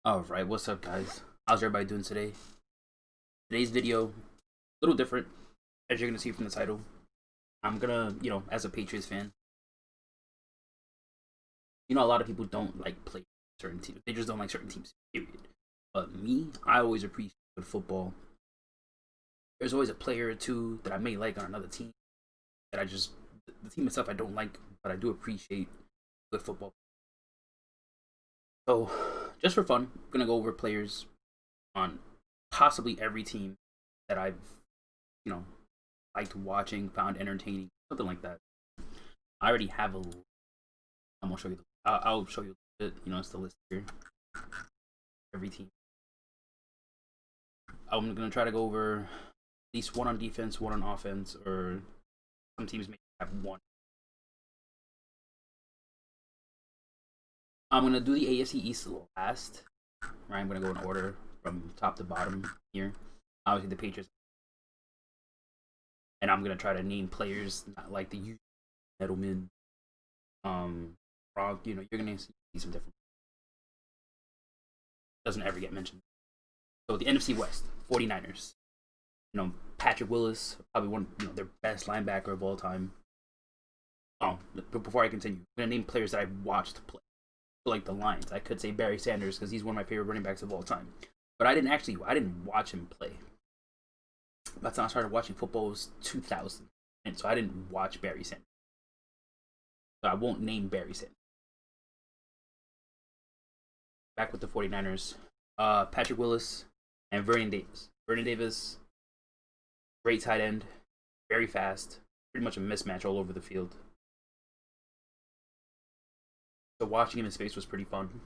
Alright, what's up guys? How's everybody doing today? Today's video, a little different, as you're gonna see from the title. I'm gonna, as a Patriots fan, a lot of people don't like play certain teams. They just don't like certain teams, period. But me, I always appreciate good football. There's always a player or two that I may like on another team that the team itself I don't like, but I do appreciate good football. So, just for fun, I'm gonna go over players on possibly every team that I've, you know, liked watching, found entertaining, something like that. I already have a. I'm gonna show you. I'll show you a bit. It's the list here. Every team. I'm gonna try to go over at least one on defense, one on offense, or some teams may have one. I'm gonna do the AFC East last. Right, I'm gonna go in order from top to bottom here. Obviously, the Patriots, and I'm gonna try to name players not like the usual Edelman, Gronk. You're gonna see some different. Doesn't ever get mentioned. So the NFC West, 49ers. Patrick Willis, probably one, their best linebacker of all time. But before I continue, I'm gonna name players that I watched play. Like the Lions, I could say Barry Sanders because he's one of my favorite running backs of all time. But I didn't watch him play. By the time I started watching football was 2000, and so I didn't watch Barry Sanders. So I won't name Barry Sanders. Back with the 49ers, Patrick Willis and Vernon Davis. Vernon Davis, great tight end, very fast, pretty much a mismatch all over the field. So watching him in space was pretty fun.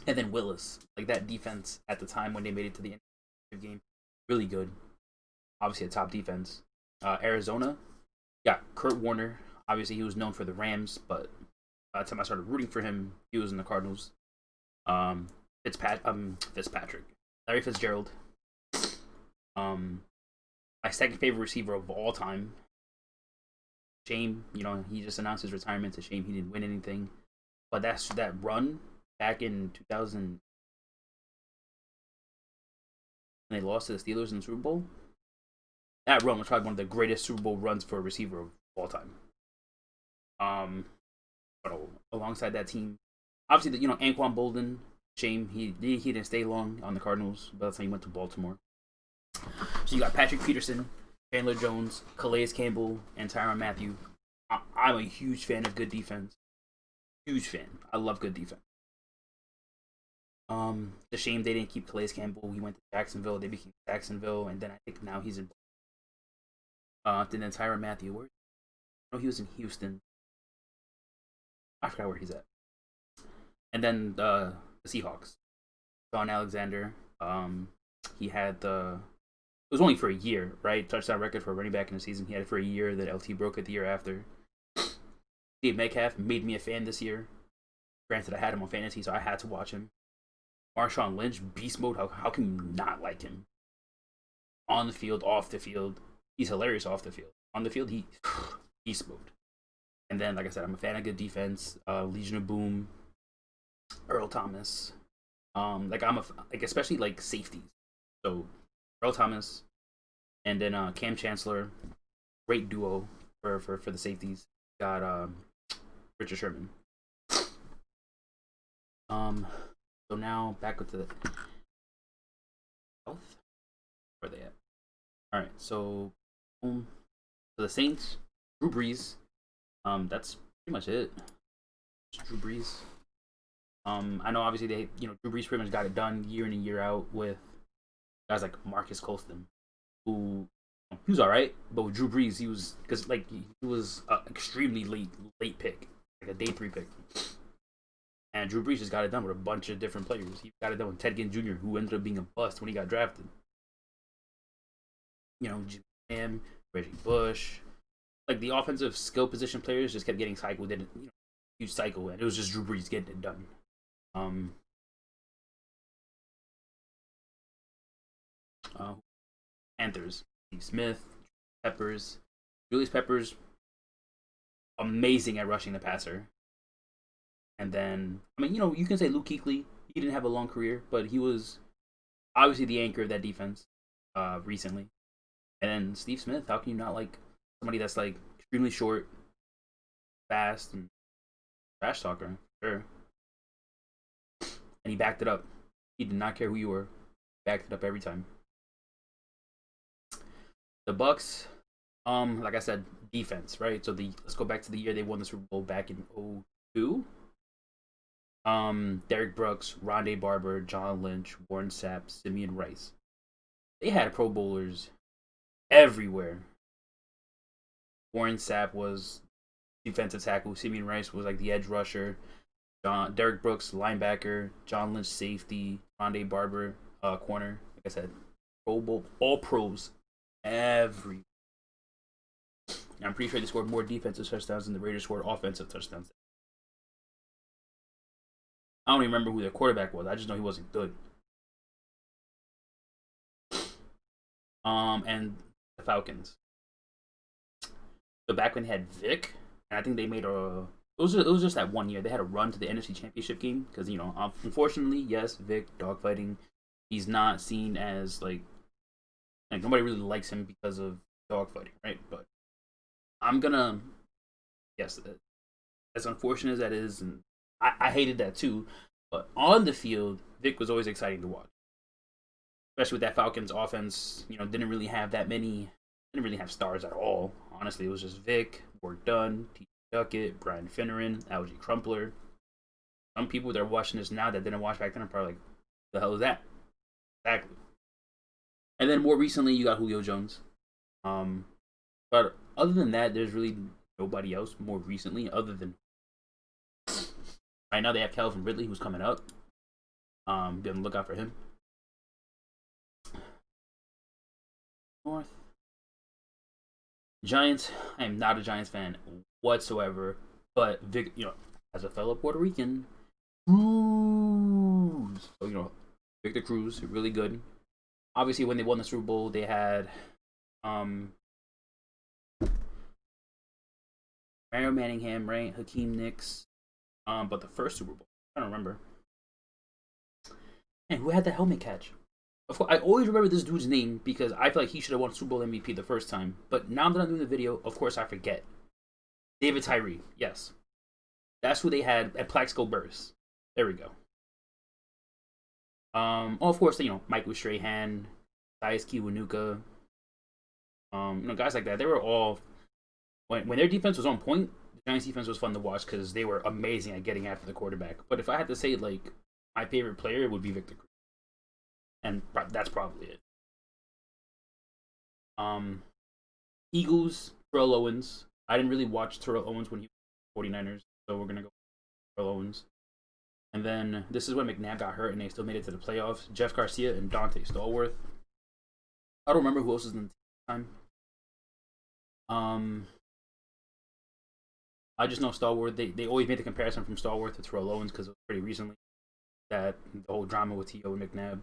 And then Willis, like that defense at the time when they made it to the end of the game, really good. Obviously a top defense. Arizona, got Kurt Warner. Obviously he was known for the Rams, but by the time I started rooting for him, he was in the Cardinals. Fitzpatrick, Larry Fitzgerald. My second favorite receiver of all time. Shame, he just announced his retirement. It's a shame he didn't win anything. But that run back in 2000 when they lost to the Steelers in the Super Bowl. That run was probably one of the greatest Super Bowl runs for a receiver of all time. But alongside that team, obviously, Anquan Bolden. Shame he didn't stay long on the Cardinals. By the time he went to Baltimore. So you got Patrick Peterson, Chandler Jones, Calais Campbell, and Tyrann Mathieu. I'm a huge fan of good defense. Huge fan. I love good defense. The shame they didn't keep Calais Campbell. He went to Jacksonville. They became Jacksonville, and then I think now he's in. Then Tyrann Mathieu. Where? No, he was in Houston. I forgot where he's at. And then the Seahawks. Shaun Alexander. He had the. It was only for a year, right? Touchdown record for a running back in the season. He had it for a year. Then LT broke it the year after. Dave Metcalf made me a fan this year. Granted, I had him on fantasy, so I had to watch him. Marshawn Lynch, beast mode. How can you not like him? On the field, off the field, he's hilarious off the field. On the field, he beast mode. And then, like I said, I'm a fan of good defense. Legion of Boom, Earl Thomas. Especially like safeties. So Earl Thomas, and then Cam Chancellor, great duo for the safeties. Got Richard Sherman. So now back with the health. Where are they at? All right. So the Saints, Drew Brees. That's pretty much it. Just Drew Brees. I know obviously Drew Brees pretty much got it done year in and year out with guys like Marcus Colston, who he was all right, but with Drew Brees, he was he was an extremely late pick, like a day 3 pick. And Drew Brees just got it done with a bunch of different players. He got it done with Ted Ginn Jr., who ended up being a bust when he got drafted. Jim Ham, Reggie Bush, like the offensive skill position players just kept getting cycled in huge cycle, and it was just Drew Brees getting it done. Panthers, Steve Smith, Peppers, Julius Peppers, amazing at rushing the passer. And then, you can say Luke Kuechly. He didn't have a long career, but he was obviously the anchor of that defense recently. And then Steve Smith, how can you not like somebody that's like extremely short, fast, and trash talker? Sure. And he backed it up. He did not care who you were. Backed it up every time. The Bucks, like I said, defense, right? So let's go back to the year they won the Super Bowl back in 2002. Derrick Brooks, Rondé Barber, John Lynch, Warren Sapp, Simeon Rice. They had Pro Bowlers everywhere. Warren Sapp was defensive tackle. Simeon Rice was like the edge rusher. Derrick Brooks, linebacker. John Lynch, safety. Rondé Barber, corner. Like I said, Pro Bowl, all pros, every. I'm pretty sure they scored more defensive touchdowns than the Raiders scored offensive touchdowns. I don't even remember who their quarterback was. I just know he wasn't good. And the Falcons. So back when they had Vic, and I think they made a. It was just that one year they had a run to the NFC Championship game because unfortunately, yes, Vic dogfighting. He's not seen as like nobody really likes him because of dogfighting, right? But I'm gonna, yes, as unfortunate as that is, and I hated that too. But on the field, Vic was always exciting to watch, especially with that Falcons offense. Didn't really have stars at all. Honestly, it was just Vic, Ward Dunn, T. Duckett, Brian Finneran, Algie Crumpler. Some people that are watching this now that didn't watch back then are probably like, the hell is that? Exactly. And then more recently, you got Julio Jones. But other than that, there's really nobody else more recently other than right now they have Calvin Ridley who's coming up. Be on the lookout for him. North. Giants. I am not a Giants fan whatsoever. But Vic, as a fellow Puerto Rican, Cruz. So Victor Cruz, really good. Obviously, when they won the Super Bowl, they had Mario Manningham, right? Hakeem Nicks. But the first Super Bowl, I don't remember. And who had the helmet catch? Of course, I always remember this dude's name because I feel like he should have won Super Bowl MVP the first time. But now that I'm doing the video, of course I forget. David Tyree, yes. That's who they had at Plaxico Burst. There we go. Of course, Michael Strahan, Thais Kiwanuka, guys like that. They were all when their defense was on point. The Giants' defense was fun to watch because they were amazing at getting after the quarterback. But if I had to say like my favorite player, it would be Victor Cruz, and that's probably it. Eagles, Terrell Owens. I didn't really watch Terrell Owens when he was 49ers, so we're gonna go Terrell Owens. And then this is when McNabb got hurt and they still made it to the playoffs. Jeff Garcia and Dante Stallworth. I don't remember who else was in the time. I just know Stallworth. They always made the comparison from Stallworth to Terrell Owens because it was pretty recently that the whole drama with T.O. and McNabb.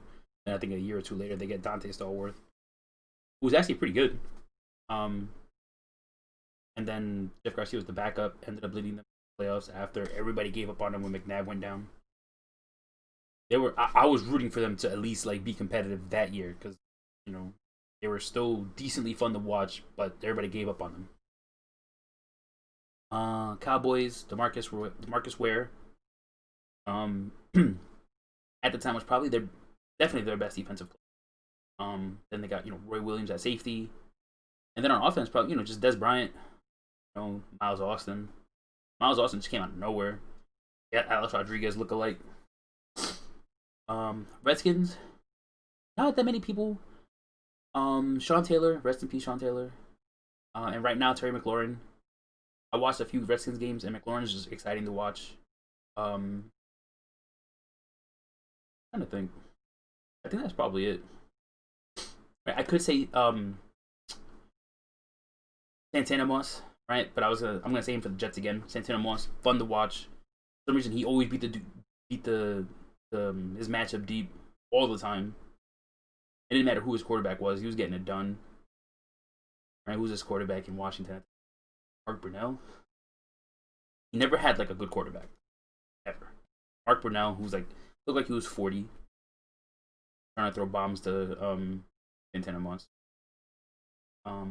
And I think a year or two later they get Dante Stallworth, who was actually pretty good. And then Jeff Garcia was the backup, ended up leading them to the playoffs after everybody gave up on him when McNabb went down. I was rooting for them to at least like be competitive that year because they were still decently fun to watch, but everybody gave up on them. Cowboys, Demarcus Ware. At the time was probably definitely their best defensive player. Then they got Roy Williams at safety, and then on offense probably just Des Bryant, Miles Austin. Miles Austin just came out of nowhere. Yeah, Alex Rodriguez look-alike. Redskins, not that many people. Sean Taylor, rest in peace, Sean Taylor. And right now, Terry McLaurin. I watched a few Redskins games, and McLaurin is just exciting to watch. I'm trying to think. I think that's probably it. I could say Santana Moss, right? But I'm gonna say him for the Jets again. Santana Moss, fun to watch. For some reason, he always beat his matchup deep all the time. It didn't matter who his quarterback was; he was getting it done. Right? Who's his quarterback in Washington? Mark Brunell. He never had like a good quarterback, ever. Mark Brunell, who's like Looked like he was 40, trying to throw bombs to Antenna Moss. For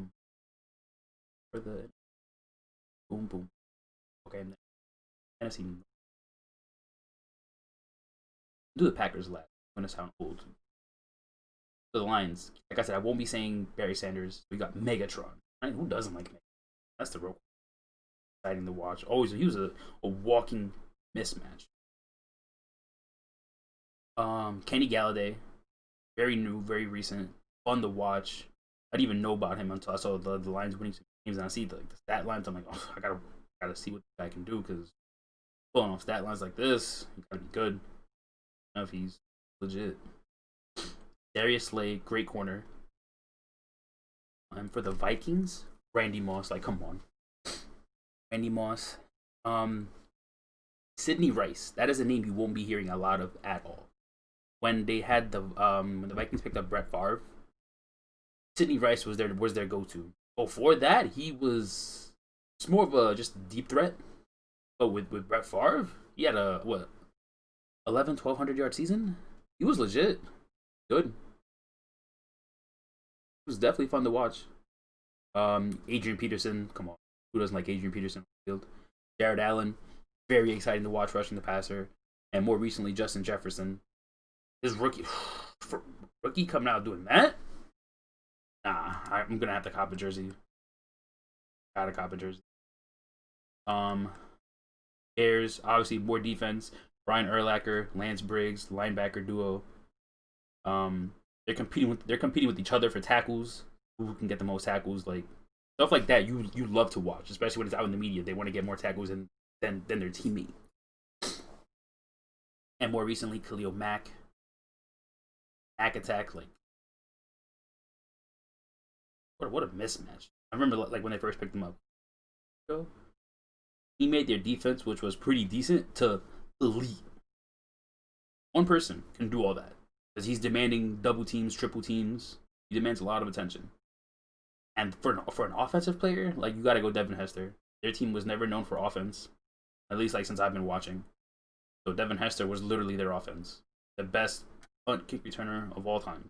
the boom boom. Okay, Tennessee. Do the Packers last. I'm gonna sound old. So the Lions, like I said, I won't be saying Barry Sanders. We got Megatron. I mean, who doesn't like Megatron? That's the real exciting to watch. Always, he was a walking mismatch. Kenny Galladay, very new, very recent, fun to watch. I didn't even know about him until I saw the Lions winning some games, and I see the stat lines. I'm like, oh, I gotta see what the guy can do because pulling off stat lines like this, he gotta be good. I don't know if he's legit. Darius Slay, great corner. And for the Vikings, Randy Moss, like come on, Randy Moss. Sidney Rice, that is a name you won't be hearing a lot of at all. When they had the Vikings picked up Brett Favre, Sidney Rice was their go to. Before that, he was it's more of a just deep threat. But with Brett Favre, he had a what 1,100 yard season. He was legit good. It was definitely fun to watch. Adrian Peterson, come on, who doesn't like Adrian Peterson on the field? Jared Allen, very exciting to watch rushing the passer, and more recently Justin Jefferson. His rookie coming out doing that? Nah, I'm gonna have to cop a jersey. Gotta cop a jersey. Bears obviously more defense. Brian Urlacher, Lance Briggs, linebacker duo. They're competing with each other for tackles. Who can get the most tackles? Like stuff like that. You love to watch, especially when it's out in the media. They want to get more tackles than their teammate. And more recently, Khalil Mack. Mack attack, like what a mismatch. I remember like when they first picked him up. He made their defense, which was pretty decent, to elite. One person can do all that because he's demanding double teams, triple teams. He demands a lot of attention. And for an offensive player, like you got to go Devin Hester. Their team was never known for offense, at least like since I've been watching. So Devin Hester was literally their offense, the best punt kick returner of all time.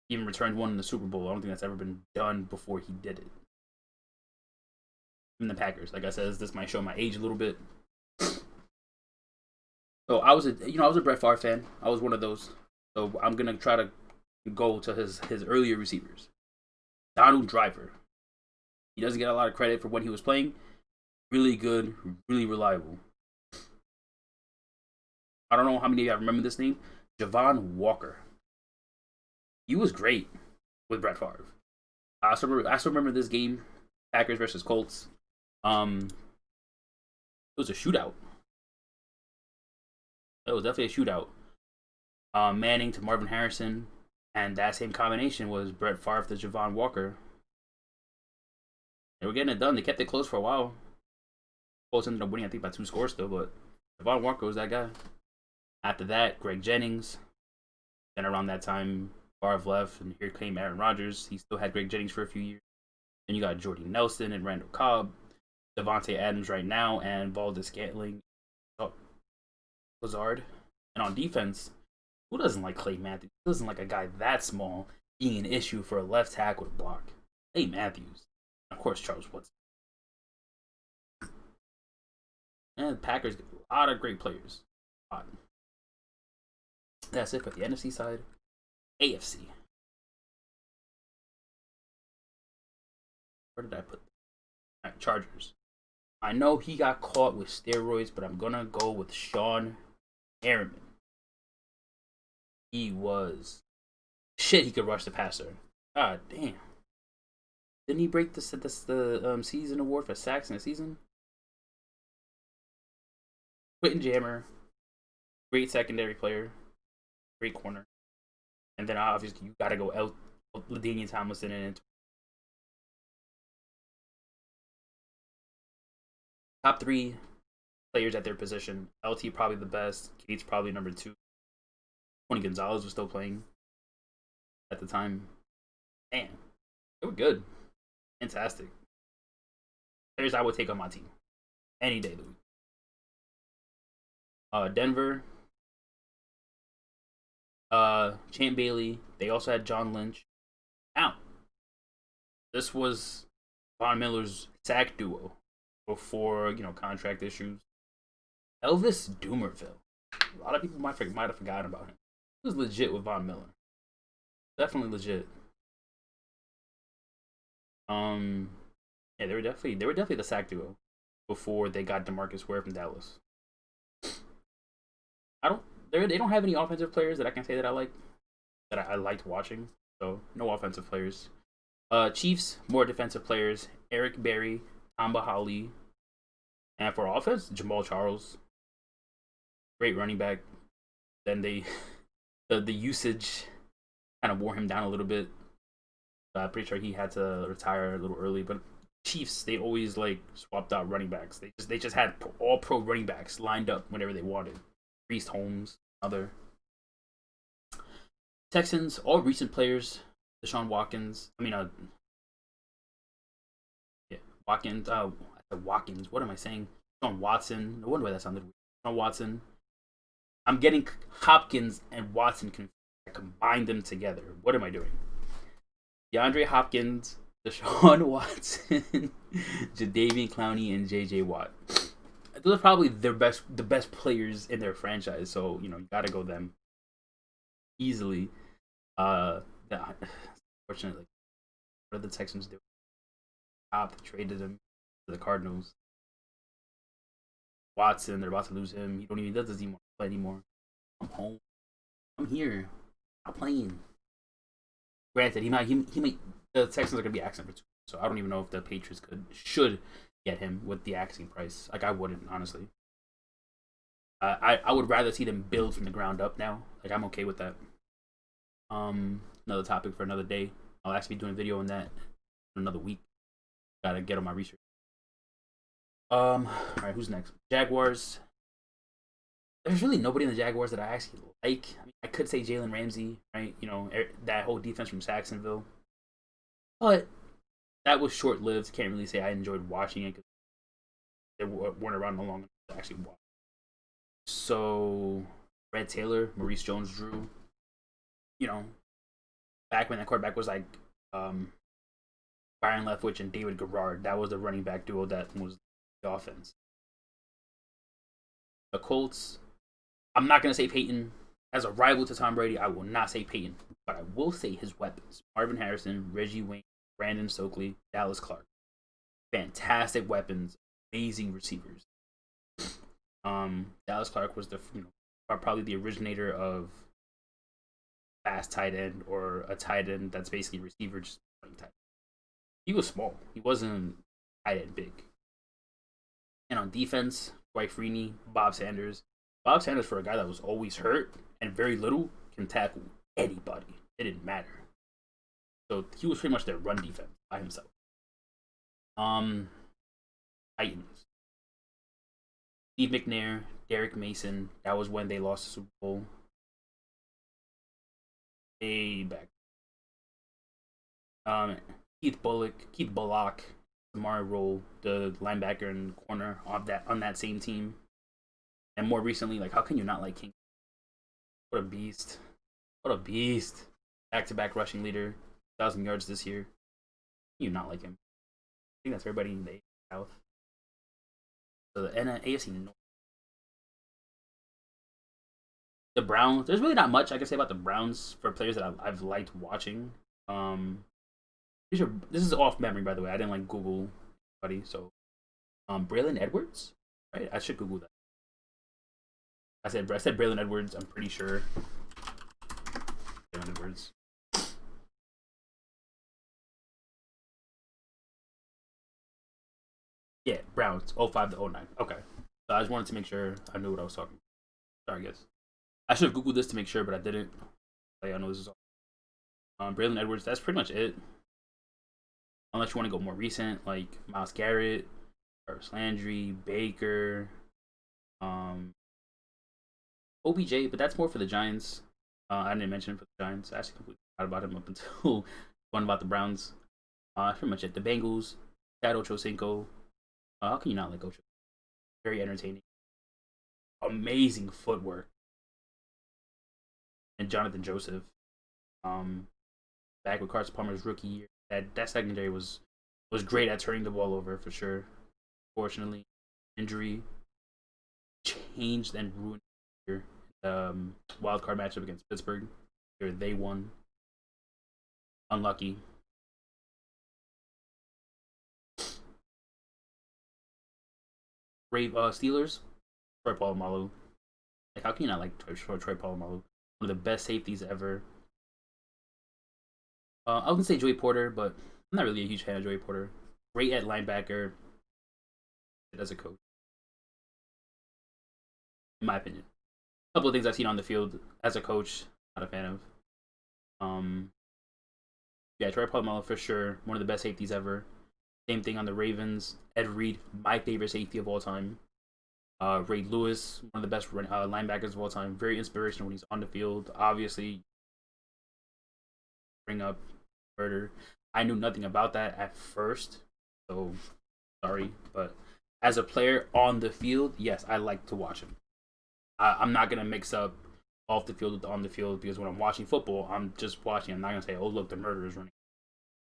He even returned one in the Super Bowl. I don't think that's ever been done before he did it. Even the Packers, like I said, this might show my age a little bit. So I was a Brett Favre fan. I was one of those. So I'm gonna try to go to his earlier receivers. Donald Driver. He doesn't get a lot of credit for when he was playing. Really good, really reliable. I don't know how many of you remember this name. Javon Walker. He was great with Brett Favre. I still remember this game, Packers versus Colts. It was a shootout. It was definitely a shootout. Manning to Marvin Harrison, and that same combination was Brett Favre to Javon Walker. They were getting it done. They kept it close for a while. Colts ended up winning, I think, by 2 scores still, but Javon Walker was that guy. After that, Greg Jennings. Then around that time, Favre left, and here came Aaron Rodgers. He still had Greg Jennings for a few years. Then you got Jordy Nelson and Randall Cobb, Devontae Adams right now, and Valdes-Scantling. Oh, Lazard. And on defense, who doesn't like Clay Matthews? Who doesn't like a guy that small being an issue for a left tackle to block? Clay Matthews. Of course, Charles Woodson. And the Packers get a lot of great players. That's it for the NFC side. AFC. Where did I put that? Chargers. I know he got caught with steroids, but I'm going to go with Sean Harriman. He was... Shit, he could rush the passer. God damn. Didn't he break the season award for sacks in a season? Quentin Jammer. Great secondary player. Great corner. And then obviously you got to go LaDainian Tomlinson and top 3 players at their position. LT probably the best. Cates probably number 2. Tony Gonzalez was still playing at the time. Damn. They were good. Fantastic. Players I would take on my team any day of the week. Denver, Champ Bailey. They also had John Lynch. Now, this was Von Miller's sack duo before contract issues. Elvis Dumervil. A lot of people might have forgotten about him. He was legit with Von Miller. Definitely legit. Yeah, they were definitely the sack duo before they got DeMarcus Ware from Dallas. They don't have any offensive players that I can say that I like that I liked watching. So no offensive players. Chiefs, more defensive players. Eric Berry, Tamba Hali, and for offense, Jamal Charles, great running back. Then the usage kind of wore him down a little bit. I'm pretty sure he had to retire a little early. But Chiefs, they always like swapped out running backs. They just had all pro running backs lined up whenever they wanted. Priest Holmes, other Texans, all recent players. Deshaun Watkins. Yeah, Watkins. Watkins. What am I saying? Deshaun Watson. No wonder why that sounded weird. Deshaun Watson. I'm getting Hopkins and Watson confused. I combined them together. What am I doing? DeAndre Hopkins, Deshaun Watson, Jadeveon Clowney, and J.J. Watt. Those are probably the best players in their franchise. So you gotta go them easily. Unfortunately, what did the Texans do? Traded him to the Cardinals. Watson, they're about to lose him. He doesn't even play anymore. I'm home. I'm here. I'm playing. Granted, he might. The Texans are gonna be axing for 2, so I don't even know if the Patriots should get him with the axing price. Like I wouldn't honestly. I would rather see them build from the ground up now. Like I'm okay with that. Another topic for another day. I'll actually be doing a video on that in another week. Gotta get on my research. All right, who's next? Jaguars. There's really nobody in the Jaguars that I actually like. I could say Jalen Ramsey, right? That whole defense from Jacksonville. But that was short lived. Can't really say I enjoyed watching it because they weren't around long enough to actually watch. So, Red Taylor, Maurice Jones Drew, back when that quarterback was like Byron Leftwich and David Garrard, that was the running back duo that was the offense. The Colts, I'm not going to say Peyton. As a rival to Tom Brady, I will not say Peyton, but I will say his weapons. Marvin Harrison, Reggie Wayne, Brandon Stokely, Dallas Clark. Fantastic weapons, amazing receivers. Dallas Clark was probably the originator of fast tight end or a tight end that's basically receiver just playing tight. He was small. He wasn't tight end big. And on defense, Dwight Freeney, Bob Sanders. Bob Sanders, for a guy that was always hurt and very little, can tackle anybody. It didn't matter. So he was pretty much their run defense by himself. Titans. Steve McNair, Derek Mason. That was when they lost the Super Bowl. Way back. Keith Bullock, Amari Rolle, the linebacker and corner on that same team. And more recently, like, how can you not like King? What a beast. What a beast. Back-to-back rushing leader. 1,000 yards this year. How can you not like him? I think that's everybody in the South. So the AFC North. The Browns. There's really not much I can say about the Browns for players that I've liked watching. This is off memory, by the way. I didn't like Google anybody. So, Braylon Edwards, right? I should Google that. I said Braylon Edwards. I'm pretty sure. Braylon Edwards. Yeah, Browns 05 to 09. Okay. So I just wanted to make sure I knew what I was talking about. Sorry, guys. I should have Googled this to make sure, but I didn't. I know this is all. Braylon Edwards, that's pretty much it. Unless you want to go more recent, like Myles Garrett, Jarvis Landry, Baker, OBJ, but that's more for the Giants. I didn't mention him for the Giants. I actually completely forgot about him up until one about the Browns. Pretty much it. The Bengals, Chad Ochocinco. How can you not like Ocho? Very entertaining. amazing footwork. And Jonathan Joseph, um, back with Carson Palmer's rookie year, that secondary was great at turning the ball over for sure. Fortunately, injury changed and ruined the wild card matchup against Pittsburgh. Here they won. Unlucky. Steelers, Troy Polamalu. Like, how can you not like Troy Polamalu? One of the best safeties ever. I wouldn't say Joey Porter, but I'm not really a huge fan of Joey Porter. Great at linebacker as a coach, in my opinion. A couple of things I've seen on the field as a coach, not a fan of. Um, yeah, Troy Polamalu for sure, one of the best safeties ever. Same thing on the Ravens. Ed Reed, my favorite safety of all time. Ray Lewis, one of the best linebackers of all time. Very inspirational when he's on the field. Obviously, bring up murder. I knew nothing about that at first, so sorry. But as a player on the field, yes, I like to watch him. I'm not gonna mix up off the field with on the field because when I'm watching football, I'm just watching. I'm not gonna say, "Oh, look, the murder is running."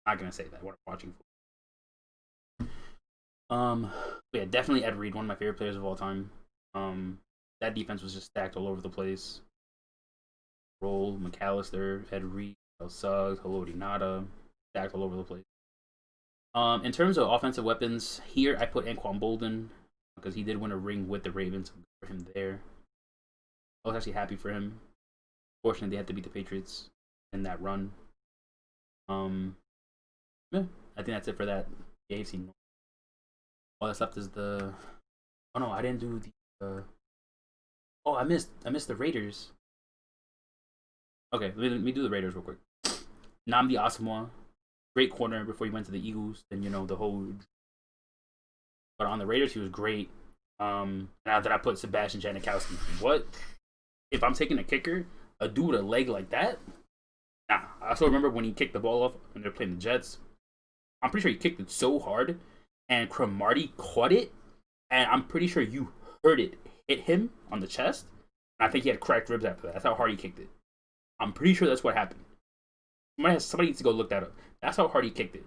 I'm not gonna say that when I'm watching football. Yeah, definitely Ed Reed, one of my favorite players of all time. That defense was just stacked all over the place. Roll, McAllister, Ed Reed, Suggs, Haloti Ngata, stacked all over the place. In terms of offensive weapons, here I put Anquan Boldin because he did win a ring with the Ravens. For him there, I was actually happy for him. Fortunately, they had to beat the Patriots in that run. Yeah, I think that's it for that. The AFC North. All that's left is the. Oh no, I didn't do the. Oh, I missed the Raiders. Okay, let me do the Raiders real quick. Nnamdi Asomugha, great corner before he went to the Eagles. Then the whole. But on the Raiders, he was great. Now that I put Sebastian Janikowski, what? If I'm taking a kicker, a dude with a leg like that? Nah. I also remember when he kicked the ball off when they were playing the Jets. I'm pretty sure he kicked it so hard, and Cromartie caught it, and I'm pretty sure you heard it hit him on the chest. And I think he had cracked ribs after that. That's how hard he kicked it. I'm pretty sure that's what happened. Somebody needs to go look that up. That's how hard he kicked it.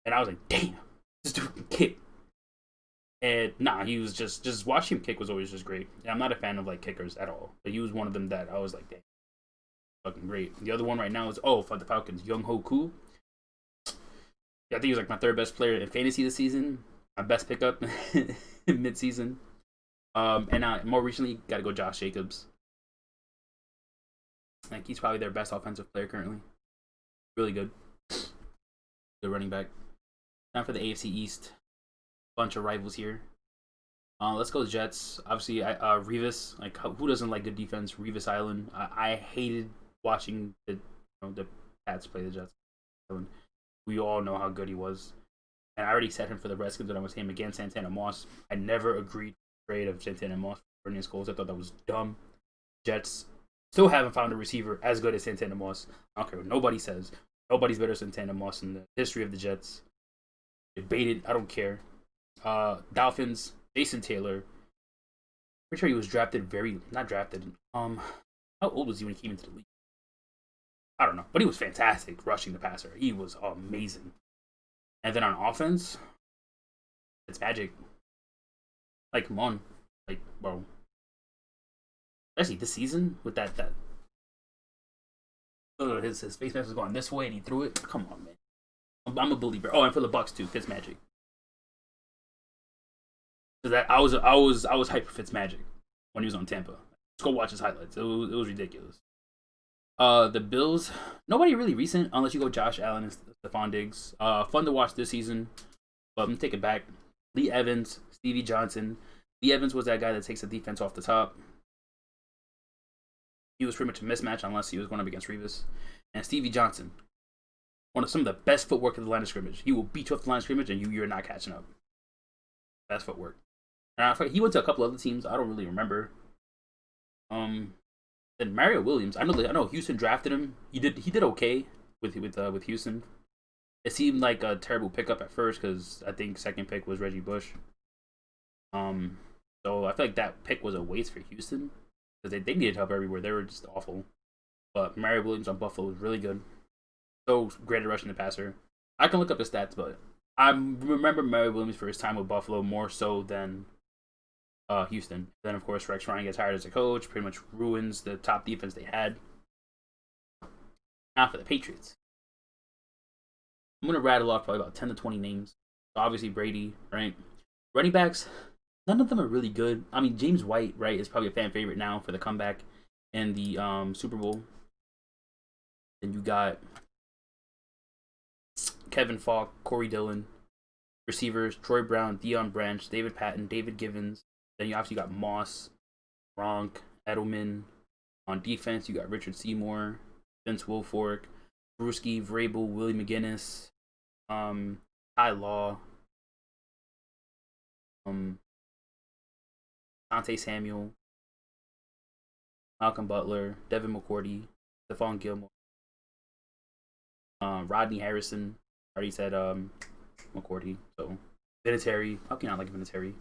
And I was like, damn, this dude can kick. And nah, he was just watching him kick was always just great. And I'm not a fan of like kickers at all, but he was one of them that I was like, damn, fucking great. The other one right now is for the Falcons, Young Ho Koo. Yeah, I think he was like my third best player in fantasy this season. My best pickup mid-season. And more recently, got to go Josh Jacobs. Like he's probably their best offensive player currently. Really good. Good running back. Time for the AFC East. Bunch of rivals here. Let's go Jets. Obviously, Revis. Like who doesn't like good defense? Revis Island. I hated watching the Pats play the Jets. We all know how good he was. And I already set him for the Redskins when I was him against Santana Moss. I never agreed with the trade of Santana Moss for Bernie Scholes. I thought that was dumb. Jets still haven't found a receiver as good as Santana Moss. I don't care what nobody says. Nobody's better than Santana Moss in the history of the Jets. Debated. I don't care. Dolphins, Jason Taylor. Pretty sure he was drafted not drafted. How old was he when he came into the league? I don't know, but he was fantastic rushing the passer. He was amazing. And then on offense, it's magic. Like, come on. Like, bro. Especially this season with that his face mask was going this way and he threw it. Come on, man. I'm a believer. Oh, and for the Bucks too, Fitzmagic. So that I was hyped for Fitzmagic when he was on Tampa. Let's go watch his highlights. It was ridiculous. The Bills, nobody really recent unless you go Josh Allen and Stephon Diggs. Fun to watch this season, but I'm gonna take it back. Lee Evans, Stevie Johnson. Lee Evans was that guy that takes the defense off the top. He was pretty much a mismatch unless he was going up against Revis. And Stevie Johnson, one of some of the best footwork at the line of scrimmage. He will beat you off the line of scrimmage and you're not catching up. Best footwork. And he went to a couple other teams. I don't really remember. Then Mario Williams. I know Houston drafted him. He did okay with Houston. It seemed like a terrible pickup at first because I think second pick was Reggie Bush. So I feel like that pick was a waste for Houston because they needed help everywhere. They were just awful. But Mario Williams on Buffalo was really good. So great at rushing the passer. I can look up his stats, but I remember Mario Williams for his time with Buffalo more so than Houston. Then, of course, Rex Ryan gets hired as a coach, pretty much ruins the top defense they had. Now for the Patriots. I'm going to rattle off probably about 10 to 20 names. So obviously, Brady, right? Running backs, none of them are really good. I mean, James White, right, is probably a fan favorite now for the comeback in the Super Bowl. Then you got Kevin Falk, Corey Dillon. Receivers, Troy Brown, Deion Branch, David Patton, David Givens. Then you obviously got Moss, Gronk, Edelman. On defense, you got Richard Seymour, Vince Wilfork, Bruschi, Vrabel, Willie McGinnis, Ty Law, Dante Samuel, Malcolm Butler, Devin McCourty, Stephon Gilmore, Rodney Harrison. Already said McCourty. So Vinatieri. How can you not like Vinatieri?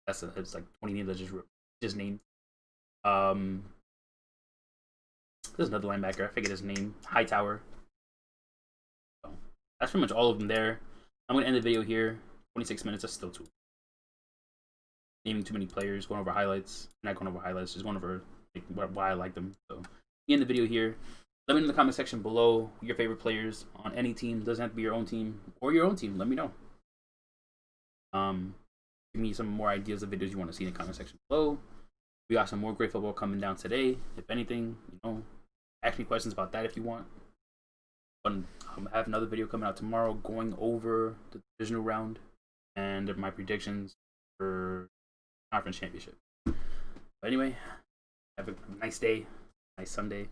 It's like 20 names I just named. There's another linebacker. I forget his name. Hightower. So that's pretty much all of them there. I'm gonna end the video here. 26 minutes. That's still too. Naming too many players. Going over highlights. Not going over highlights. Just going over like, why I like them. So end the video here. Let me know in the comment section below your favorite players on any team. Doesn't have to be your own team or your own team. Let me know. Give me some more ideas of videos you want to see in the comment section below. We got some more great football coming down today. If anything, ask me questions about that if you want. But I have another video coming out tomorrow going over the divisional round and my predictions for conference championship. But anyway, have a nice day, nice Sunday.